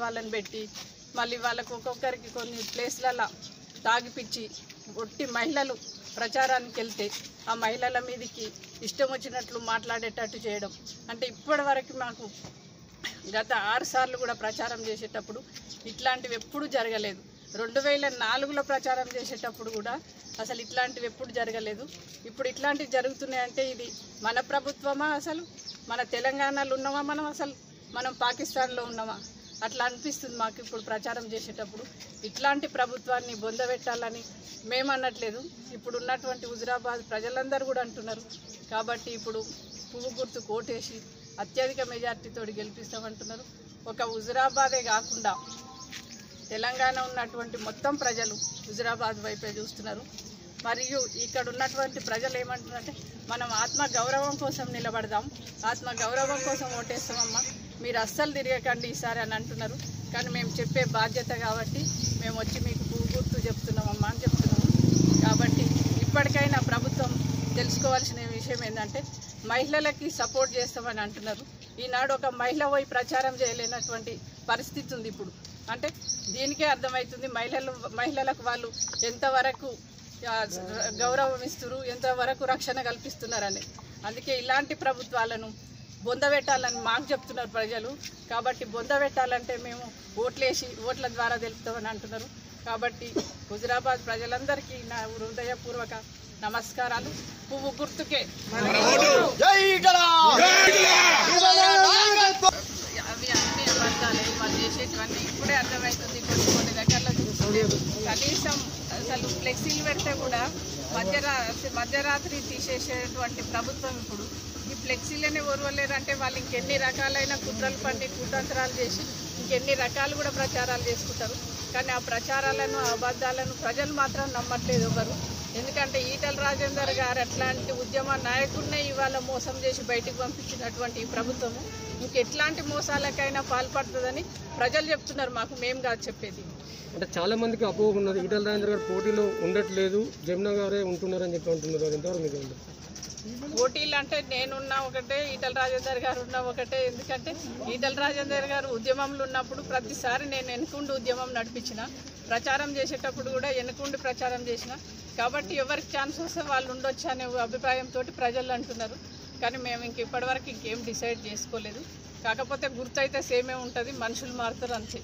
వాళ్ళని పెట్టి మళ్ళీ వాళ్ళకు ఒక్కొక్కరికి కొన్ని ప్లేస్లలో తాగిపిచ్చి ఒట్టి మహిళలు ప్రచారానికి వెళ్తే ఆ మహిళల మీదకి ఇష్టం వచ్చినట్లు మాట్లాడేటట్టు చేయడం. అంటే ఇప్పటి వరకు మాకు గత 6 సార్లు కూడా ప్రచారం చేసేటప్పుడు ఇట్లాంటివి ఎప్పుడూ జరగలేదు. 2004లో ప్రచారం చేసేటప్పుడు కూడా అసలు ఇట్లాంటివి ఎప్పుడు జరగలేదు. ఇప్పుడు ఇట్లాంటివి జరుగుతున్నాయంటే ఇది మన ప్రభుత్వమా, అసలు మన తెలంగాణలో ఉన్నామా, మనం పాకిస్తాన్లో ఉన్నామా అట్లా అనిపిస్తుంది మాకు. ఇప్పుడు ప్రచారం చేసేటప్పుడు ఇట్లాంటి ప్రభుత్వాన్ని బొందబెట్టాలని మేము అనట్లేదు, ఇప్పుడు ఉన్నటువంటి హుజురాబాద్ ప్రజలందరూ కూడా అంటున్నారు. కాబట్టి ఇప్పుడు పువ్వు గుర్తు కోటేసి అత్యధిక మెజార్టీతో గెలిపిస్తామంటున్నారు. ఒక హుజురాబాదే కాకుండా తెలంగాణ ఉన్నటువంటి మొత్తం ప్రజలు హుజురాబాద్ వైపే చూస్తున్నారు. మరియు ఇక్కడ ఉన్నటువంటి ప్రజలు ఏమంటున్నారంటే మనం ఆత్మ గౌరవం కోసం నిలబడదాం, ఆత్మ గౌరవం కోసం ఓటేస్తామమ్మా, మీరు అస్సలు తిరగకండి ఈసారి అని అంటున్నారు. కానీ మేము చెప్పే బాధ్యత కాబట్టి మేము వచ్చి మీకు పువ్వు గుర్తు చెప్తున్నామమ్మా అని చెప్తున్నాము. కాబట్టి ఇప్పటికైనా ప్రభుత్వం తెలుసుకోవాల్సిన విషయం ఏంటంటే మహిళలకి సపోర్ట్ చేస్తామని అంటున్నారు. ఈనాడు ఒక మహిళ పోయి ప్రచారం చేయలేనటువంటి పరిస్థితి ఉంది ఇప్పుడు. అంటే దీనికే అర్థమవుతుంది మహిళలకు వాళ్ళు ఎంతవరకు గౌరవం ఇస్తున్నారు, ఎంతవరకు రక్షణ కల్పిస్తున్నారని. అందుకే ఇలాంటి ప్రభుత్వాలను బొందబెట్టాలని మాకు చెప్తున్నారు ప్రజలు. కాబట్టి బొందబెట్టాలంటే మేము ఓట్ల ద్వారా తెలుపుతామని అంటున్నారు. కాబట్టి హుజురాబాద్ ప్రజలందరికీ నా హృదయపూర్వక నమస్కారాలు. పువ్వు గుర్తుకే అవి అన్ని అబద్ధాలే వాళ్ళు చేసేటివన్నీ. ఇప్పుడే అర్థమవుతుంది కొన్ని దగ్గరలో చూస్తుంటే కనీసం అసలు ఫ్లెక్సీలు పెడితే కూడా మధ్యరాత్రి తీసేసేటువంటి ప్రభుత్వం ఇప్పుడు ఈ ఫ్లెక్సీలనే ఓర్వలేరంటే వాళ్ళు ఇంకెన్ని రకాలైన కుట్రలు పండి కుతంత్రాలు చేసి ఇంకెన్ని రకాలు కూడా ప్రచారాలు చేసుకుంటారు. కానీ ఆ ప్రచారాలను అబద్ధాలను ప్రజలు మాత్రం నమ్మట్లేదు ఎవరు. ఎందుకంటే ఈటల రాజేందర్ గారు అట్లాంటి ఉద్యమ నాయకుడినే ఇవాళ మోసం చేసి బయటికి పంపించినటువంటి ఈ ప్రభుత్వము ఇంకెట్లాంటి మోసాలకైనా పాల్పడుతుందని ప్రజలు చెప్తున్నారు మాకు, మేము కాదు చెప్పేది. అంటే చాలా మందికి అపోహ ఉన్నది, ఈటల రాజేందర్ గారు పోటీలో ఉండట్లేదు, జమున గారే ఉంటున్నారని చెప్పి అంటున్నారు. అది ఎంతవరకు మీకు ఉంది? పోటీలు అంటే నేనున్నా ఒకటే, ఈటల రాజేందర్ గారు ఉన్న ఒకటే. ఎందుకంటే ఈటల రాజేందర్ గారు ఉద్యమంలో ఉన్నప్పుడు ప్రతిసారి నేను వెనుకుండి ఉద్యమం నడిపించిన, ప్రచారం చేసేటప్పుడు కూడా వెనుకుండి ప్రచారం చేసిన. కాబట్టి ఎవరికి ఛాన్స్ వస్తే వాళ్ళు ఉండొచ్చు అనే అభిప్రాయంతో ప్రజలు అంటున్నారు. కానీ మేము ఇప్పటివరకు ఇంకేం డిసైడ్ చేసుకోలేదు. కాకపోతే గుర్తు అయితే సేమే ఉంటుంది, మనుషులు మారుతారు అంతే.